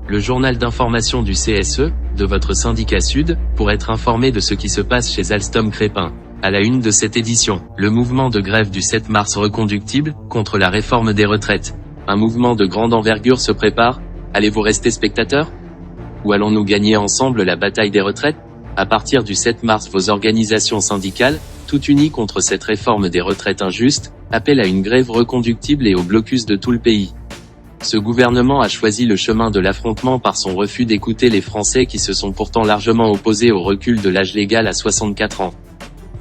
le journal d'information du CSE, de votre syndicat Sud, pour être informé de ce qui se passe chez Alstom Crespin. À la une de cette édition, le mouvement de grève du 7 mars reconductible, contre la réforme des retraites. Un mouvement de grande envergure se prépare. Allez-vous rester spectateurs? Ou allons-nous gagner ensemble la bataille des retraites? À partir du 7 mars, vos organisations syndicales, toutes unies contre cette réforme des retraites injuste, appellent à une grève reconductible et au blocus de tout le pays. Ce gouvernement a choisi le chemin de l'affrontement par son refus d'écouter les Français qui se sont pourtant largement opposés au recul de l'âge légal à 64 ans.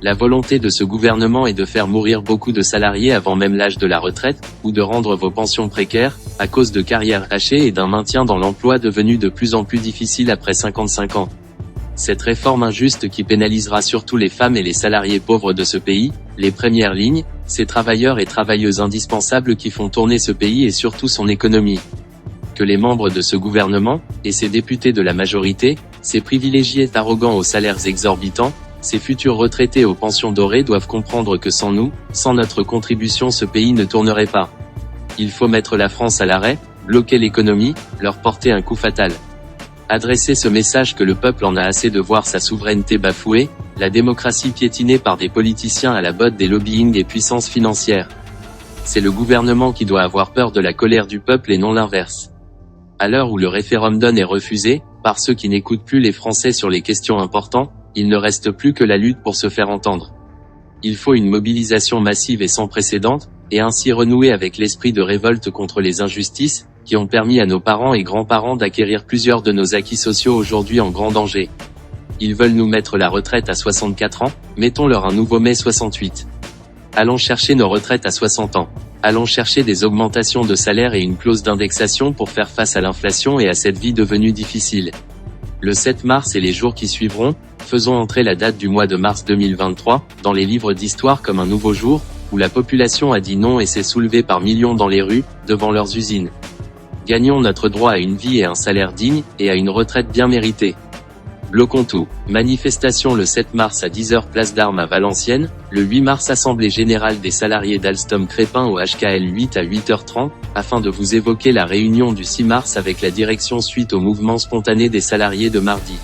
La volonté de ce gouvernement est de faire mourir beaucoup de salariés avant même l'âge de la retraite, ou de rendre vos pensions précaires, à cause de carrières hachées et d'un maintien dans l'emploi devenu de plus en plus difficile après 55 ans. Cette réforme injuste qui pénalisera surtout les femmes et les salariés pauvres de ce pays, les premières lignes, ces travailleurs et travailleuses indispensables qui font tourner ce pays et surtout son économie. Que les membres de ce gouvernement, et ces députés de la majorité, ces privilégiés arrogants aux salaires exorbitants, ces futurs retraités aux pensions dorées doivent comprendre que sans nous, sans notre contribution, ce pays ne tournerait pas. Il faut mettre la France à l'arrêt, bloquer l'économie, leur porter un coup fatal. Adresser ce message que le peuple en a assez de voir sa souveraineté bafouée, la démocratie piétinée par des politiciens à la botte des lobbying et puissances financières. C'est le gouvernement qui doit avoir peur de la colère du peuple et non l'inverse. À l'heure où le référendum est refusé, par ceux qui n'écoutent plus les Français sur les questions importantes, il ne reste plus que la lutte pour se faire entendre. Il faut une mobilisation massive et sans précédent, et ainsi renouer avec l'esprit de révolte contre les injustices, qui ont permis à nos parents et grands-parents d'acquérir plusieurs de nos acquis sociaux aujourd'hui en grand danger. Ils veulent nous mettre la retraite à 64 ans, mettons-leur un nouveau mai 68. Allons chercher nos retraites à 60 ans. Allons chercher des augmentations de salaire et une clause d'indexation pour faire face à l'inflation et à cette vie devenue difficile. Le 7 mars et les jours qui suivront, faisons entrer la date du mois de mars 2023, dans les livres d'histoire comme un nouveau jour, où la population a dit non et s'est soulevée par millions dans les rues, devant leurs usines. Gagnons notre droit à une vie et un salaire digne, et à une retraite bien méritée. Bloquons tout. Manifestation le 7 mars à 10h place d'Armes à Valenciennes, le 8 mars Assemblée Générale des salariés d'Alstom Crespin au HKL 8 à 8h30, afin de vous évoquer la réunion du 6 mars avec la direction suite au mouvement spontané des salariés de mardi.